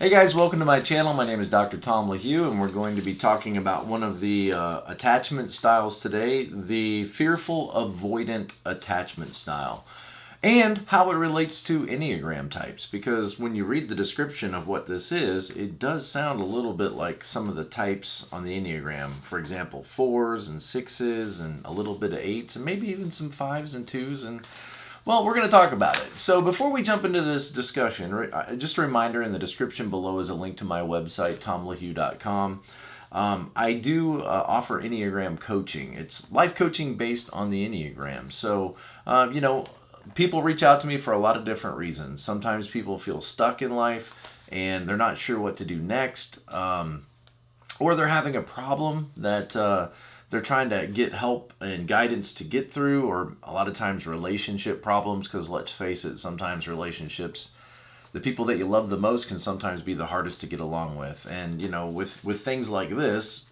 Hey guys, welcome to my channel. My name is Dr. Tom LaHue, and we're going to be talking about one of the attachment styles today, the Fearful-Avoidant attachment style, and how it relates to Enneagram types. Because when you read the description of what this is, it does sound a little bit like some of the types on the Enneagram. For example, 4s and 6s and a little bit of 8s and maybe even some 5s and 2s and well, we're going to talk about it. So before we jump into this discussion, just a reminder, in the description below is a link to my website, tomlahue.com. I do offer Enneagram coaching. It's life coaching based on the Enneagram. So, people reach out to me for a lot of different reasons. Sometimes people feel stuck in life and they're not sure what to do next, or they're having a problem that they're trying to get help and guidance to get through, or a lot of times relationship problems, because let's face it, sometimes relationships, the people that you love the most can sometimes be the hardest to get along with. And, with things like this,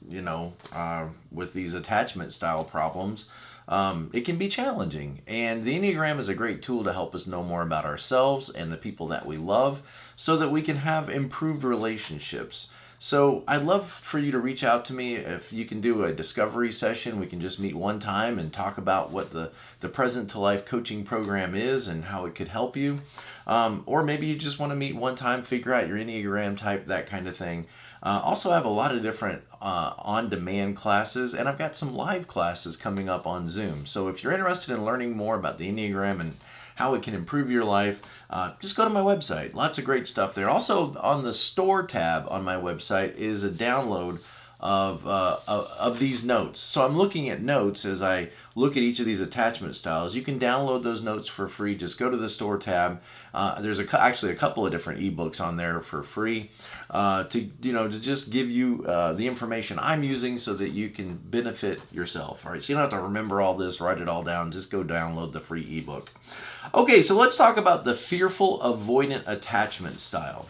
with these attachment style problems, it can be challenging. And the Enneagram is a great tool to help us know more about ourselves and the people that we love so that we can have improved relationships. So I'd love for you to reach out to me. If you can do a discovery session, we can just meet one time and talk about what the Present to Life coaching program is and how it could help you. Or maybe you just want to meet one time, figure out your Enneagram type, that kind of thing. Also, I have a lot of different on-demand classes, and I've got some live classes coming up on Zoom. So if you're interested in learning more about the Enneagram and how it can improve your life, just go to my website. Lots of great stuff there. Also, on the store tab on my website is a download of these notes. So I'm looking at notes as I look at each of these attachment styles. You can download those notes for free. Just go to the store tab. There's actually a couple of different ebooks on there for free to just give you the information I'm using so that you can benefit yourself. All right, so you don't have to remember all this, write it all down. Just go download the free ebook. Okay, so let's talk about the Fearful-Avoidant attachment style.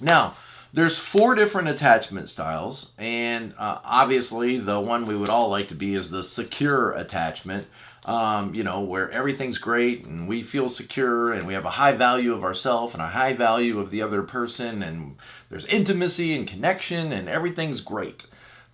Now, there's 4 different attachment styles, and obviously the one we would all like to be is the secure attachment, where everything's great and we feel secure and we have a high value of ourselves and a high value of the other person, and there's intimacy and connection and everything's great.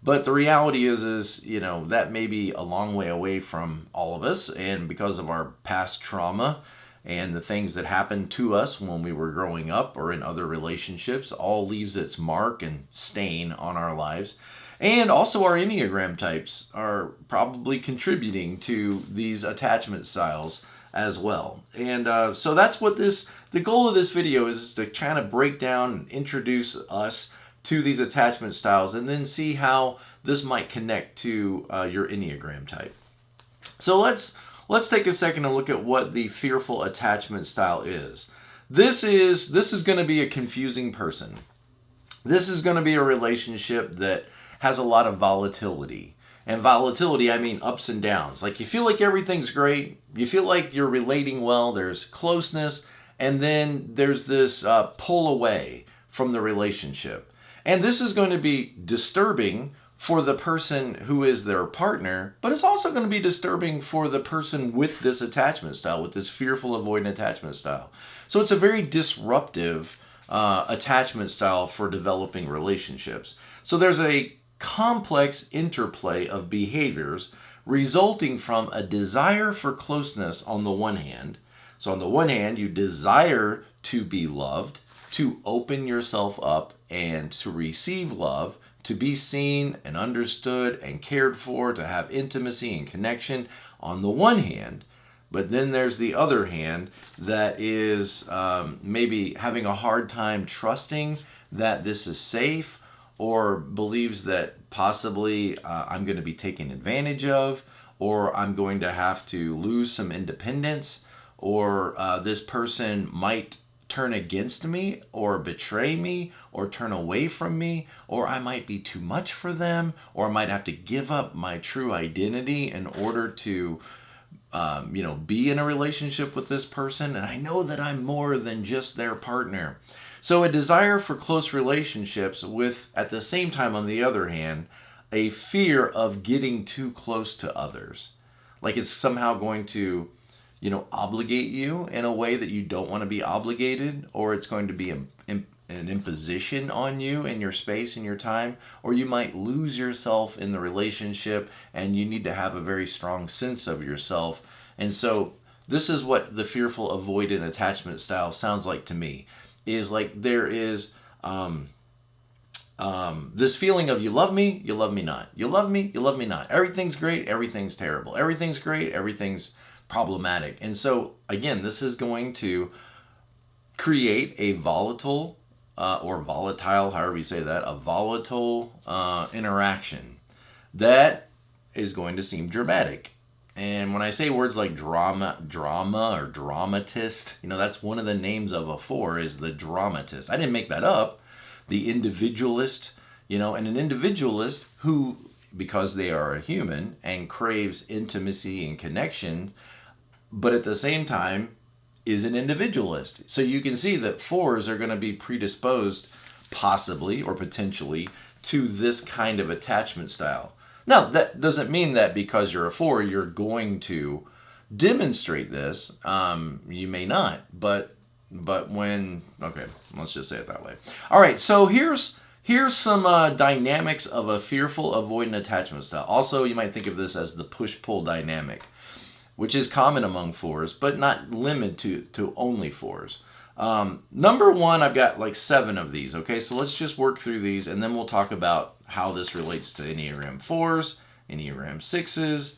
But the reality is that may be a long way away from all of us, and because of our past trauma and the things that happened to us when we were growing up or in other relationships, all leaves its mark and stain on our lives. And also our Enneagram types are probably contributing to these attachment styles as well. And so that's what the goal of this video is to kind of break down and introduce us to these attachment styles and then see how this might connect to your Enneagram type. So let's take a second and look at what the fearful attachment style is. This is going to be a confusing person. This is going to be a relationship that has a lot of volatility. And volatility, I mean ups and downs. Like, you feel like everything's great, you feel like you're relating well, there's closeness, and then there's this pull away from the relationship. And this is going to be disturbing for the person who is their partner, but it's also going to be disturbing for the person with this attachment style, with this fearful-avoidant attachment style. So it's a very disruptive attachment style for developing relationships. So there's a complex interplay of behaviors resulting from a desire for closeness on the one hand. So on the one hand, you desire to be loved, to open yourself up and to receive love, to be seen and understood and cared for, to have intimacy and connection on the one hand. But then there's the other hand that is maybe having a hard time trusting that this is safe, or believes that possibly I'm going to be taken advantage of, or I'm going to have to lose some independence, or this person might turn against me or betray me or turn away from me, or I might be too much for them, or I might have to give up my true identity in order to be in a relationship with this person, and I know that I'm more than just their partner. So a desire for close relationships with, at the same time, on the other hand, a fear of getting too close to others. Like it's somehow going to obligate you in a way that you don't want to be obligated, or it's going to be an imposition on you and your space and your time, or you might lose yourself in the relationship and you need to have a very strong sense of yourself. And so this is what the fearful avoidant attachment style sounds like to me, is like there is this feeling of you love me not. You love me not. Everything's great, everything's terrible. Everything's great, everything's problematic. And so, again, this is going to create a volatile or volatile, however you say that, a volatile interaction that is going to seem dramatic. And when I say words like drama or dramatist, that's one of the names of a 4 is the dramatist. I didn't make that up. The individualist, and an individualist who, because they are a human and craves intimacy and connection, but at the same time is an individualist. So you can see that 4s are going to be predisposed possibly or potentially to this kind of attachment style. Now, that doesn't mean that because you're a 4, you're going to demonstrate this. You may not, but when, okay, let's just say it that way. All right, so here's some dynamics of a fearful avoidant attachment style. Also, you might think of this as the push-pull dynamic, which is common among 4s, but not limited to only 4s. Number 1, I've got like 7 of these, okay? So let's just work through these, and then we'll talk about how this relates to Enneagram 4s, Enneagram 6s,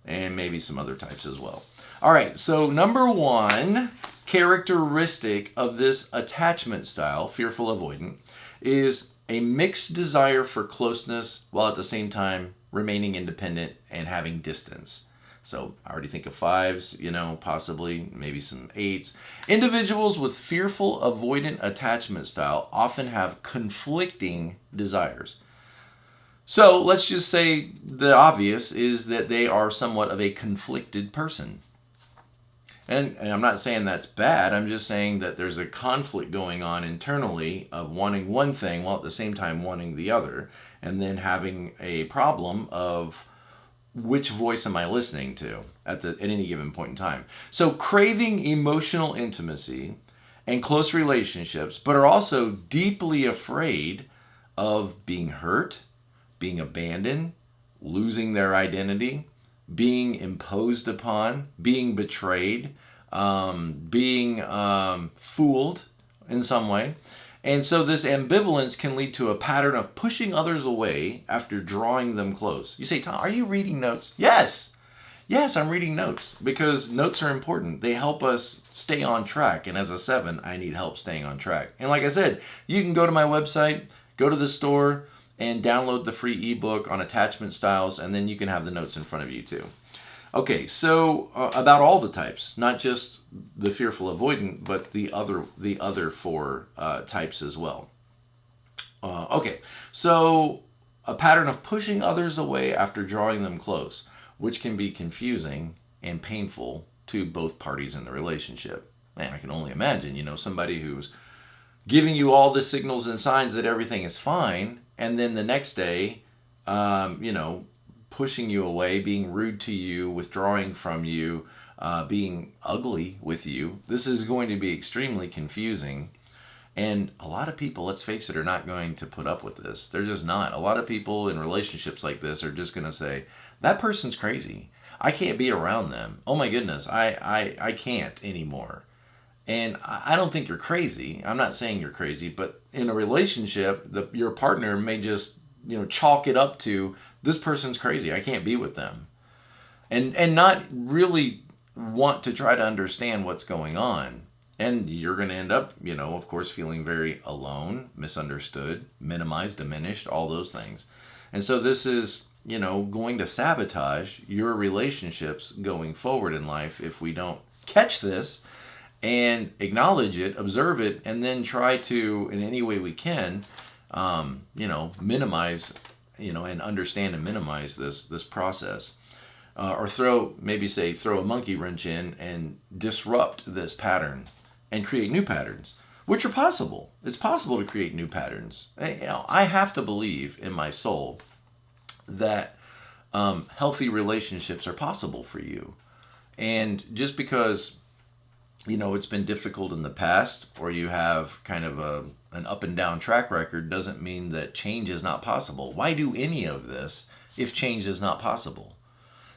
and maybe some other types as well. All right, so number 1 characteristic of this attachment style, fearful avoidant, is a mixed desire for closeness while at the same time remaining independent and having distance. So I already think of 5s, possibly maybe some 8s. Individuals with fearful avoidant attachment style often have conflicting desires. So let's just say the obvious is that they are somewhat of a conflicted person. And I'm not saying that's bad. I'm just saying that there's a conflict going on internally of wanting one thing while at the same time wanting the other, and then having a problem of which voice am I listening to at any given point in time. So craving emotional intimacy and close relationships, but are also deeply afraid of being hurt, being abandoned, losing their identity, being imposed upon, being betrayed, being fooled in some way. And so this ambivalence can lead to a pattern of pushing others away after drawing them close. You say, Tom, are you reading notes? Yes. Yes, I'm reading notes because notes are important. They help us stay on track. And as a 7, I need help staying on track. And like I said, you can go to my website, go to the store, and download the free ebook on attachment styles, and then you can have the notes in front of you too. Okay, so about all the types, not just the fearful avoidant, but the other 4 types as well. Okay, so a pattern of pushing others away after drawing them close, which can be confusing and painful to both parties in the relationship. Man, I can only imagine, somebody who's giving you all the signals and signs that everything is fine, and then the next day, pushing you away, being rude to you, withdrawing from you, being ugly with you. This is going to be extremely confusing. And a lot of people, let's face it, are not going to put up with this. They're just not. A lot of people in relationships like this are just going to say, that person's crazy. I can't be around them. Oh my goodness, I can't anymore. And I don't think you're crazy. I'm not saying you're crazy, but in a relationship, your partner may just, chalk it up to, this person's crazy. I can't be with them. And not really want to try to understand what's going on. And you're going to end up, of course, feeling very alone, misunderstood, minimized, diminished, all those things. And so this is, going to sabotage your relationships going forward in life if we don't catch this and acknowledge it, observe it, and then try to, in any way we can, minimize, and understand and minimize this process. Or throw a monkey wrench in and disrupt this pattern and create new patterns, which are possible. It's possible to create new patterns. I have to believe in my soul that healthy relationships are possible for you. And just because it's been difficult in the past, or you have kind of an up and down track record, doesn't mean that change is not possible. Why do any of this if change is not possible?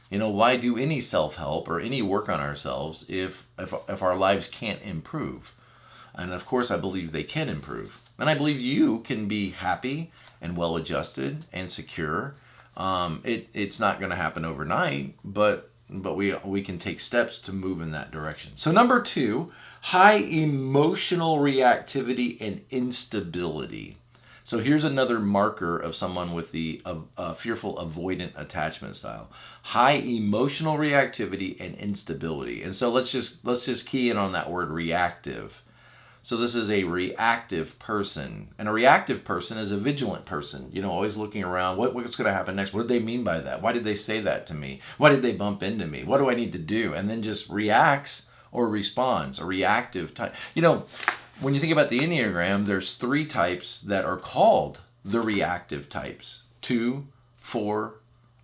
Why do any self-help or any work on ourselves if our lives can't improve? And of course, I believe they can improve. And I believe you can be happy and well-adjusted and secure. It's not going to happen overnight, but we can take steps to move in that direction. So number 2, high emotional reactivity and instability. So here's another marker of someone with the fearful-avoidant attachment style. High emotional reactivity and instability. And so let's just key in on that word reactive. So this is a reactive person. And a reactive person is a vigilant person, always looking around. What's going to happen next? What did they mean by that? Why did they say that to me? Why did they bump into me? What do I need to do? And then just reacts or responds, a reactive type. When you think about the Enneagram, there's 3 types that are called the reactive types. 2, 4,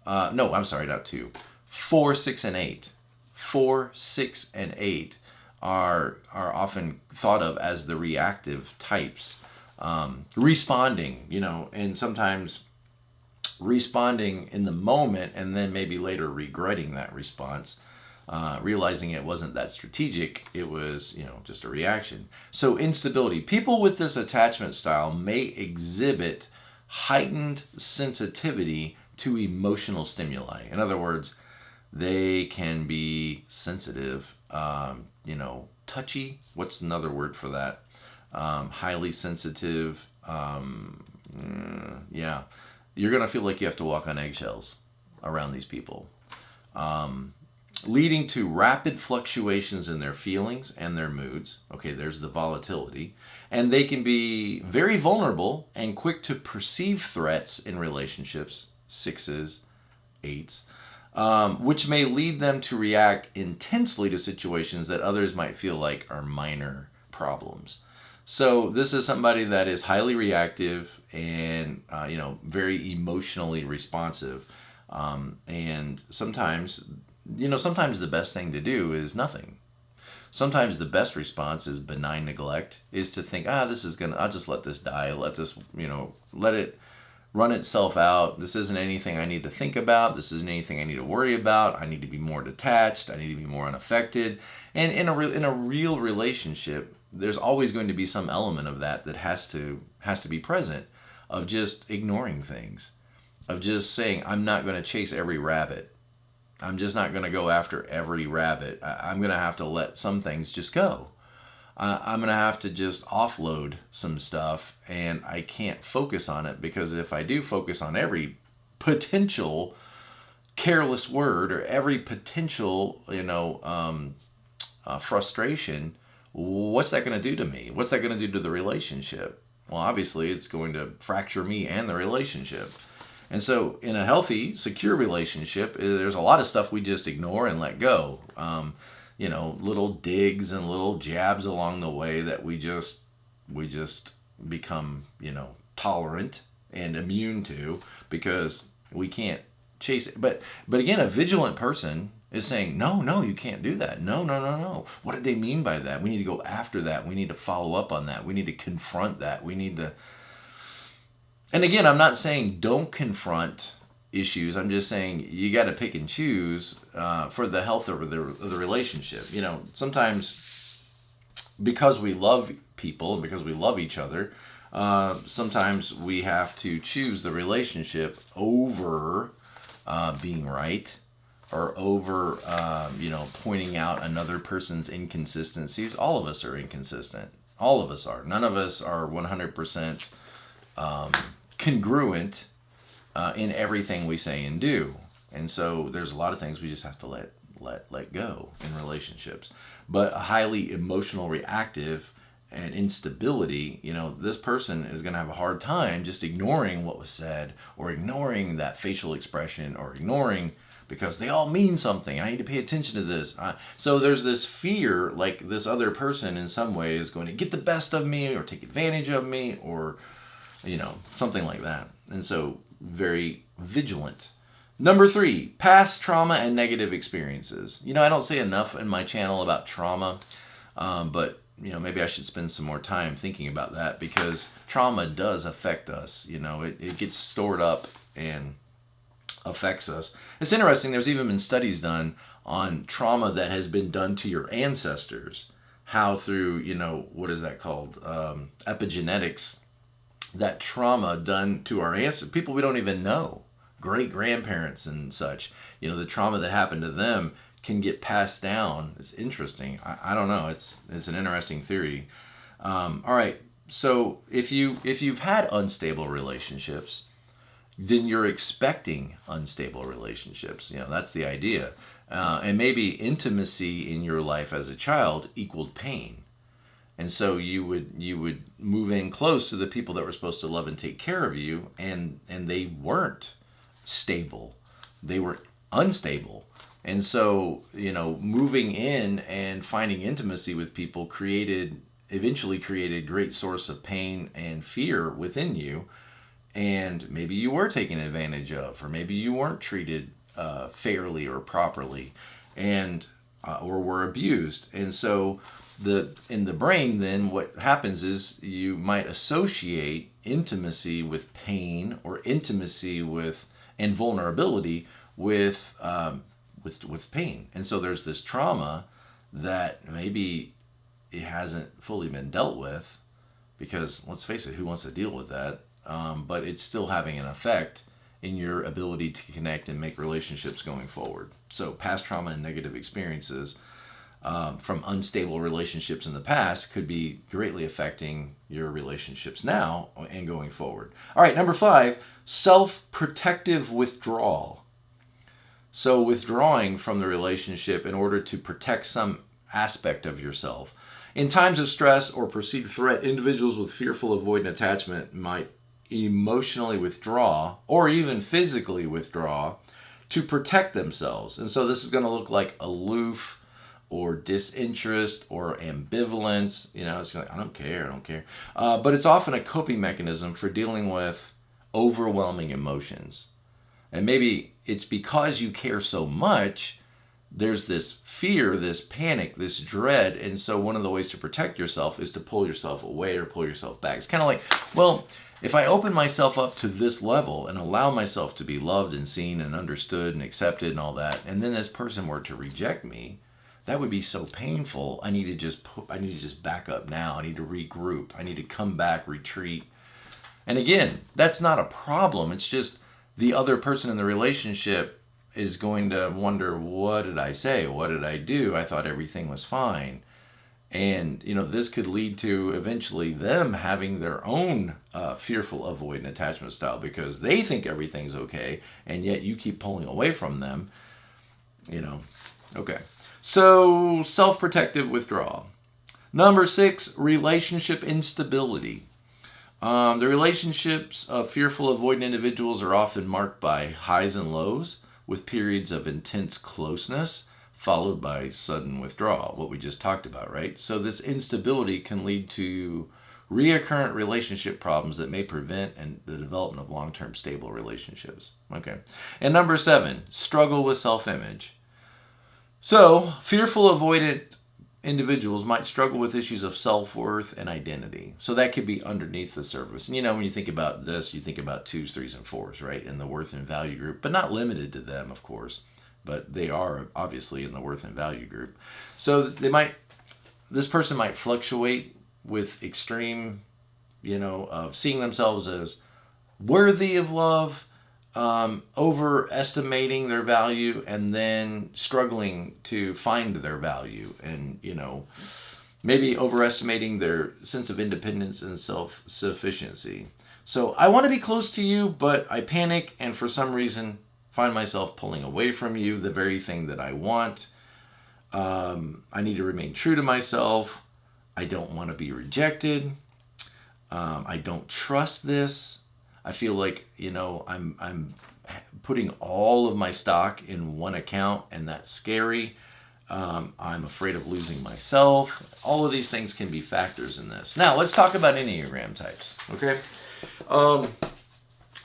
no, I'm sorry, not 2. 4, 6, and 8. 4, 6, and 8 are often thought of as the reactive types. Responding, and sometimes responding in the moment and then maybe later regretting that response. Realizing it wasn't that strategic, it was, just a reaction. So instability. People with this attachment style may exhibit heightened sensitivity to emotional stimuli. In other words, they can be sensitive, touchy. What's another word for that? Highly sensitive. Yeah. You're going to feel like you have to walk on eggshells around these people. Leading to rapid fluctuations in their feelings and their moods. Okay, there's the volatility. And they can be very vulnerable and quick to perceive threats in relationships, 6s, 8s, which may lead them to react intensely to situations that others might feel like are minor problems. So this is somebody that is highly reactive and, very emotionally responsive. And sometimes the best thing to do is nothing. Sometimes the best response is benign neglect, is to think, I'll just let this die, let this, let it run itself out. This isn't anything I need to think about. This isn't anything I need to worry about. I need to be more detached. I need to be more unaffected. And in a real relationship, there's always going to be some element of that has to be present, of just ignoring things, of just saying, I'm not going to chase every rabbit. I'm just not going to go after every rabbit. I'm going to have to let some things just go. I'm going to have to just offload some stuff, and I can't focus on it, because if I do focus on every potential careless word or every potential, frustration, what's that going to do to me? What's that going to do to the relationship? Well, obviously, it's going to fracture me and the relationship. And so in a healthy, secure relationship, there's a lot of stuff we just ignore and let go. Little digs and little jabs along the way that we just become, tolerant and immune to, because we can't chase it. But again, a vigilant person is saying, no, you can't do that. No. What did they mean by that? We need to go after that. We need to follow up on that. We need to confront that. We need to... And again, I'm not saying don't confront issues. I'm just saying you got to pick and choose for the health of the relationship. Sometimes because we love people and because we love each other, sometimes we have to choose the relationship over being right, or over pointing out another person's inconsistencies. All of us are inconsistent. All of us are. None of us are 100% congruent in everything we say and do. And so there's a lot of things we just have to let go in relationships. But a highly emotional, reactive, and instability, this person is going to have a hard time just ignoring what was said, or ignoring that facial expression, or ignoring, because they all mean something. I need to pay attention to this. So there's this fear, like this other person in some way is going to get the best of me, or take advantage of me, or something like that. And so very vigilant. Number 3, past trauma and negative experiences. I don't say enough in my channel about trauma. But maybe I should spend some more time thinking about that, because trauma does affect us. It gets stored up and affects us. It's interesting. There's even been studies done on trauma that has been done to your ancestors. How through, what is that called? Epigenetics. That trauma done to our ancestors, people we don't even know, great grandparents and such, the trauma that happened to them can get passed down. It's interesting. I don't know. It's an interesting theory. All right. So if you've had unstable relationships, then you're expecting unstable relationships. That's the idea. And maybe intimacy in your life as a child equaled pain. And so you would move in close to the people that were supposed to love and take care of you, and they weren't stable. They were unstable. And so, moving in and finding intimacy with people eventually created great source of pain and fear within you. And maybe you were taken advantage of, or maybe you weren't treated fairly or properly, and or were abused. And so in the brain, then what happens is you might associate intimacy with pain, or intimacy and vulnerability with pain. And so there's this trauma that maybe it hasn't fully been dealt with, because let's face it, who wants to deal with that? But it's still having an effect in your ability to connect and make relationships going forward. So past trauma and negative experiences from unstable relationships in the past could be greatly affecting your relationships now and going forward. All right, number 5, self-protective withdrawal. So withdrawing from the relationship in order to protect some aspect of yourself. In times of stress or perceived threat, individuals with fearful-avoidant attachment might emotionally withdraw, or even physically withdraw, to protect themselves. And so this is going to look like aloof, or disinterest, or ambivalence. It's like, I don't care. But it's often a coping mechanism for dealing with overwhelming emotions. And maybe it's because you care so much, there's this fear, this panic, this dread. And so one of the ways to protect yourself is to pull yourself away or pull yourself back. It's kind of like, well, if I open myself up to this level and allow myself to be loved and seen and understood and accepted and all that, and then this person were to reject me, that would be so painful. I need to just back up now. I need to regroup. I need to come back, retreat. And again, that's not a problem. It's just the other person in the relationship is going to wonder, what did I say? What did I do? I thought everything was fine. And, this could lead to eventually them having their own fearful avoidant attachment style, because they think everything's okay, and yet you keep pulling away from them. Okay. So, self-protective withdrawal. Number 6, relationship instability. The relationships of fearful avoidant individuals are often marked by highs and lows, with periods of intense closeness, followed by sudden withdrawal, what we just talked about, right? So this instability can lead to recurrent relationship problems that may prevent the development of long-term stable relationships. Okay. And number 7, struggle with self-image. So fearful avoidant individuals might struggle with issues of self-worth and identity. So that could be underneath the surface. And when you think about this, you think about 2s, 3s, and 4s, right? In the worth and value group, but not limited to them, of course. But they are obviously in the worth and value group. So this person might fluctuate with extreme, of seeing themselves as worthy of love, overestimating their value, and then struggling to find their value, and maybe overestimating their sense of independence and self-sufficiency. So I want to be close to you, but I panic, and for some reason find myself pulling away from you, the very thing that I want. I need to remain true to myself. I don't want to be rejected. I don't trust this. I feel like, I'm putting all of my stock in one account, and that's scary. I'm afraid of losing myself. All of these things can be factors in this. Now, let's talk about Enneagram types, okay?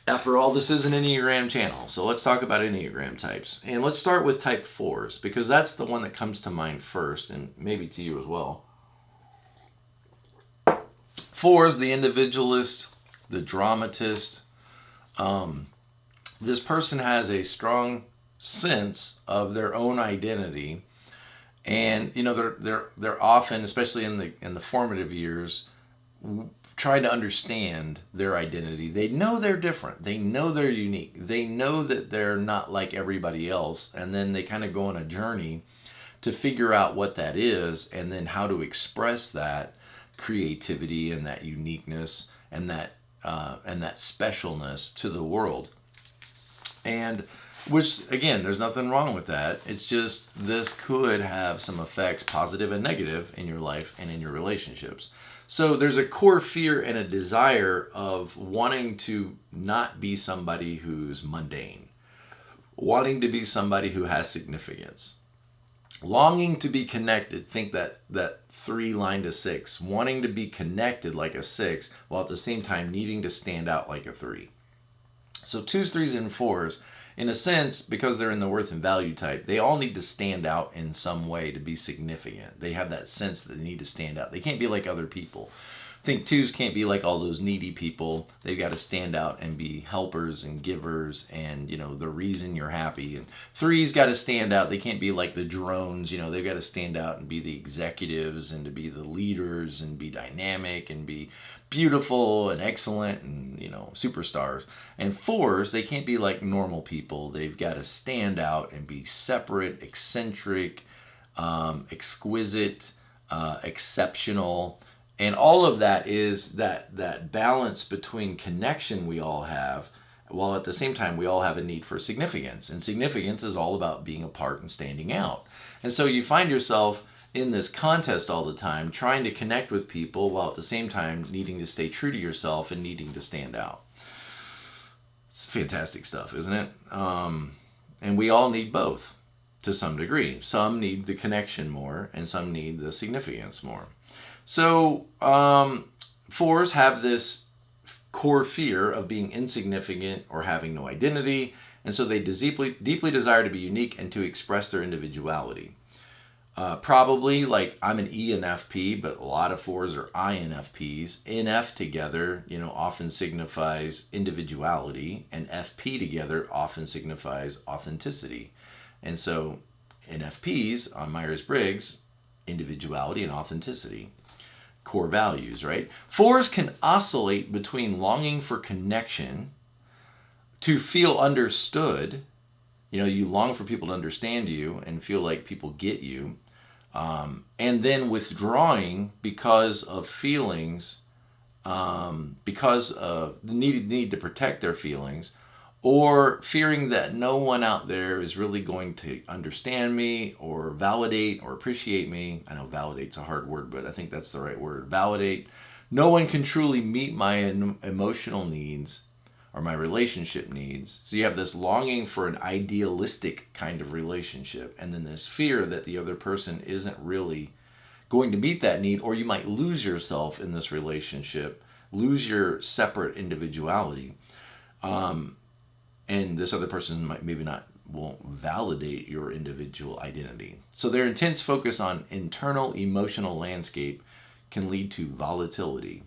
After all, this is an Enneagram channel, so let's talk about Enneagram types. And let's start with type 4s, because that's the one that comes to mind first, and maybe to you as well. Fours, the individualist, the dramatist. This person has a strong sense of their own identity, and they're often, especially in the formative years, try to understand their identity. They know they're different. They know they're unique. They know that they're not like everybody else, and then they kind of go on a journey to figure out what that is, and then how to express that creativity and that uniqueness and that specialness to the world. And which, again, there's nothing wrong with that. It's just this could have some effects, positive and negative, in your life and in your relationships. So there's a core fear and a desire of wanting to not be somebody who's mundane, wanting to be somebody who has significance, longing to be connected. Think that 3 line to 6, wanting to be connected like a 6, while at the same time needing to stand out like a 3. So 2s, 3s, and 4s, in a sense, because they're in the worth and value type, they all need to stand out in some way to be significant. They have that sense that they need to stand out. They can't be like other people. I think 2s can't be like all those needy people. They've got to stand out and be helpers and givers and, the reason you're happy. And 3s got to stand out. They can't be like the drones. They've got to stand out and be the executives and to be the leaders and be dynamic and be beautiful and excellent and, superstars. And 4s, they can't be like normal people. They've got to stand out and be separate, eccentric, exquisite, exceptional. And all of that is that balance between connection we all have, while at the same time we all have a need for significance. And significance is all about being apart and standing out. And so you find yourself in this contest all the time, trying to connect with people while at the same time needing to stay true to yourself and needing to stand out. It's fantastic stuff, isn't it? And we all need both to some degree. Some need the connection more, and some need the significance more. So 4s have this core fear of being insignificant or having no identity, and so they deeply desire to be unique and to express their individuality. Probably, like, I'm an ENFP, but a lot of 4s are INFPs. NF together, often signifies individuality, and FP together often signifies authenticity. And so NFPs on Myers-Briggs, individuality and authenticity. Core values, right? 4s can oscillate between longing for connection, to feel understood. You long for people to understand you and feel like people get you. And then withdrawing because of feelings, because of the need to protect their feelings, or fearing that no one out there is really going to understand me or validate or appreciate me. I know validate's a hard word, but I think that's the right word. Validate. No one can truly meet my emotional needs or my relationship needs. So you have this longing for an idealistic kind of relationship, and then this fear that the other person isn't really going to meet that need, or you might lose yourself in this relationship, lose your separate individuality. And this other person won't validate your individual identity. So their intense focus on internal emotional landscape can lead to volatility.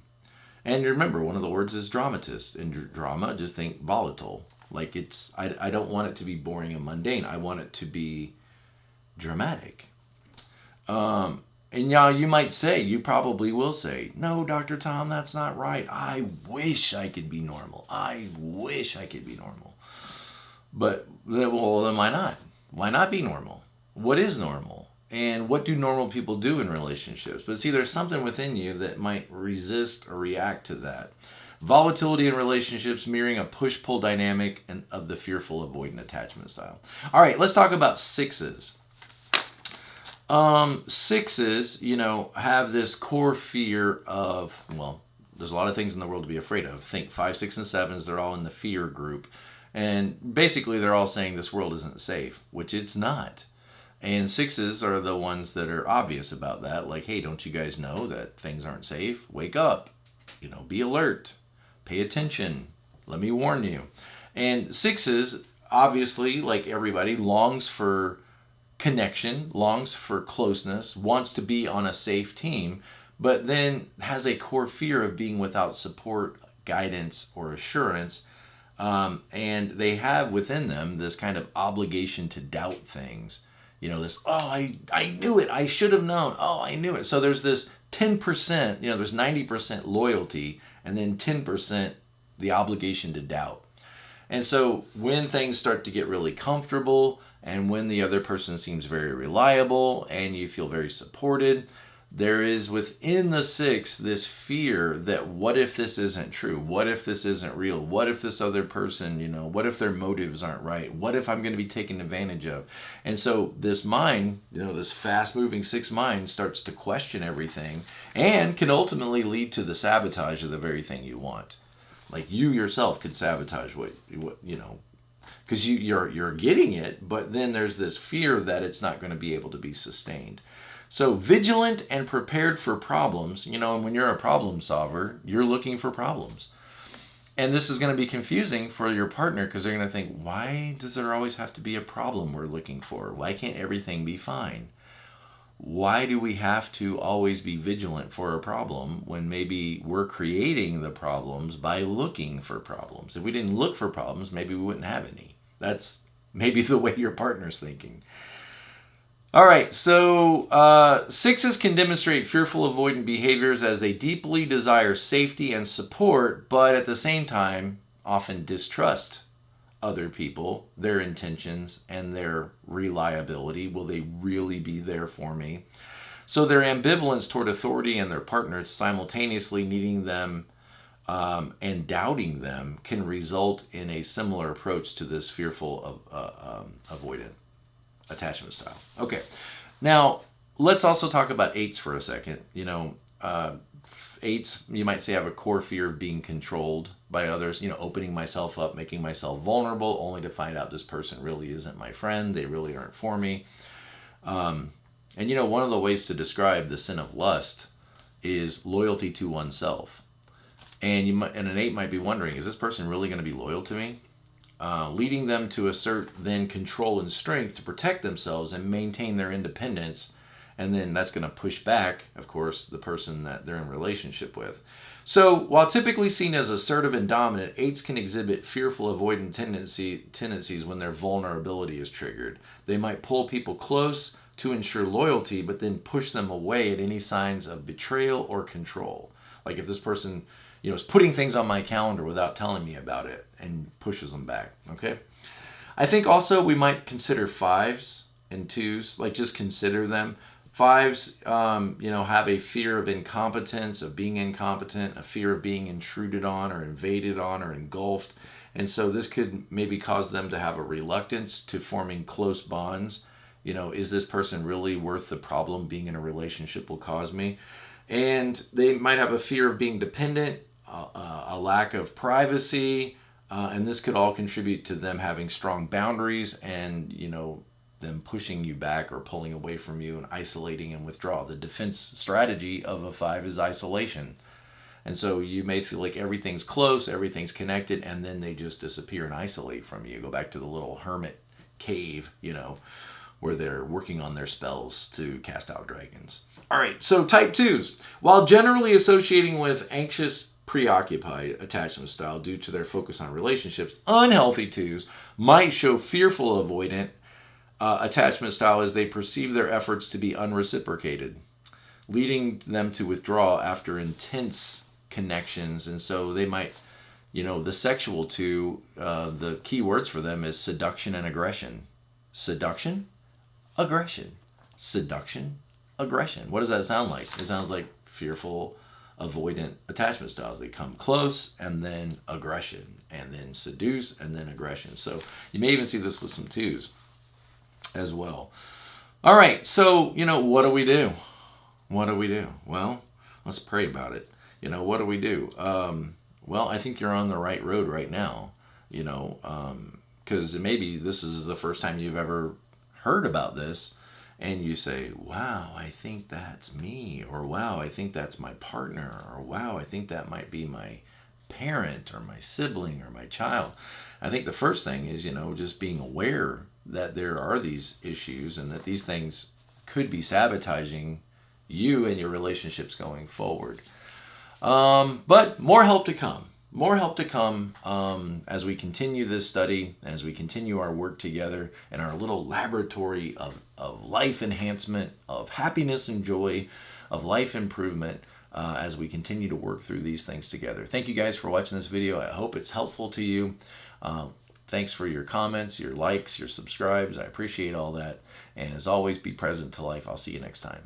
And remember, one of the words is dramatist. In drama, just think volatile. Like I don't want it to be boring and mundane. I want it to be dramatic. And now you might say, you probably will say, no, Dr. Tom, that's not right. I wish I could be normal. I wish I could be normal. But, well, then why not? Why not be normal? What is normal? And what do normal people do in relationships? But see, there's something within you that might resist or react to that. Volatility in relationships mirroring a push-pull dynamic of the fearful-avoidant attachment style. All right, let's talk about 6s. 6s, have this core fear of, well, there's a lot of things in the world to be afraid of. Think 5, 6, and 7s, they're all in the fear group. And basically they're all saying this world isn't safe, which it's not. And 6s are the ones that are obvious about that. Like, hey, don't you guys know that things aren't safe? Wake up, be alert, pay attention, let me warn you. And 6s, obviously, like everybody, longs for connection, longs for closeness, wants to be on a safe team, but then has a core fear of being without support, guidance, or assurance. And they have within them this kind of obligation to doubt things. This, oh, I knew it. I should have known. Oh, I knew it. So there's this 10%, there's 90% loyalty, and then 10% the obligation to doubt. And so when things start to get really comfortable, and when the other person seems very reliable and you feel very supported, there is within the 6 this fear that what if this isn't true? What if this isn't real? What if this other person, what if their motives aren't right? What if I'm going to be taken advantage of? And so this mind, this fast-moving 6 mind starts to question everything and can ultimately lead to the sabotage of the very thing you want. Like you yourself could sabotage what because you're getting it, but then there's this fear that it's not going to be able to be sustained. So vigilant and prepared for problems, and when you're a problem solver, you're looking for problems. And this is going to be confusing for your partner because they're going to think, why does there always have to be a problem we're looking for? Why can't everything be fine? Why do we have to always be vigilant for a problem when maybe we're creating the problems by looking for problems? If we didn't look for problems, maybe we wouldn't have any. That's maybe the way your partner's thinking. All right, so 6s can demonstrate fearful avoidant behaviors as they deeply desire safety and support, but at the same time often distrust other people, their intentions, and their reliability. Will they really be there for me? So their ambivalence toward authority and their partners simultaneously needing them and doubting them can result in a similar approach to this fearful avoidant attachment style. Okay, now let's also talk about 8s for a second. 8s, you might say, have a core fear of being controlled by others, opening myself up, making myself vulnerable, only to find out this person really isn't my friend. They really aren't for me. And one of the ways to describe the sin of lust is loyalty to oneself. And an 8 might be wondering, is this person really going to be loyal to me? Leading them to assert then control and strength to protect themselves and maintain their independence. And then that's going to push back, of course, the person that they're in relationship with. So while typically seen as assertive and dominant, 8s can exhibit fearful avoidant tendencies when their vulnerability is triggered. They might pull people close to ensure loyalty, but then push them away at any signs of betrayal or control. Like if this person is putting things on my calendar without telling me about it and pushes them back, okay? I think also we might consider 5s and 2s, like just consider them. 5s, have a fear of incompetence, of being incompetent, a fear of being intruded on or invaded on or engulfed. And so this could maybe cause them to have a reluctance to forming close bonds. Is this person really worth the problem being in a relationship will cause me? And they might have a fear of being dependent, a lack of privacy, and this could all contribute to them having strong boundaries and, them pushing you back or pulling away from you and isolating and withdraw. The defense strategy of a 5 is isolation. And so you may feel like everything's close, everything's connected, and then they just disappear and isolate from you. Go back to the little hermit cave, where they're working on their spells to cast out dragons. All right, so type 2s. While generally associating with anxious, preoccupied attachment style due to their focus on relationships, unhealthy 2s might show fearful avoidant attachment style as they perceive their efforts to be unreciprocated, leading them to withdraw after intense connections. And so they might, the sexual 2, the key words for them is seduction and aggression. Seduction, aggression. Seduction, aggression. What does that sound like? It sounds like fearful avoidant attachment styles. They come close and then aggression, and then seduce and then aggression. So you may even see this with some 2s as well. All right, so what do we do? What do we do? Well, let's pray about it. What do we do? Well, I think you're on the right road right now. Because maybe this is the first time you've ever heard about this, and you say, wow, I think that's me, or wow, I think that's my partner, or wow, I think that might be my parent or my sibling or my child. I think the first thing is, just being aware that there are these issues and that these things could be sabotaging, you and your relationships going forward. But more help to come. More help to come as we continue this study and as we continue our work together in our little laboratory of life enhancement, of happiness and joy, of life improvement as we continue to work through these things together. Thank you guys for watching this video. I hope it's helpful to you. Thanks for your comments, your likes, your subscribes. I appreciate all that. And as always, be present to life. I'll see you next time.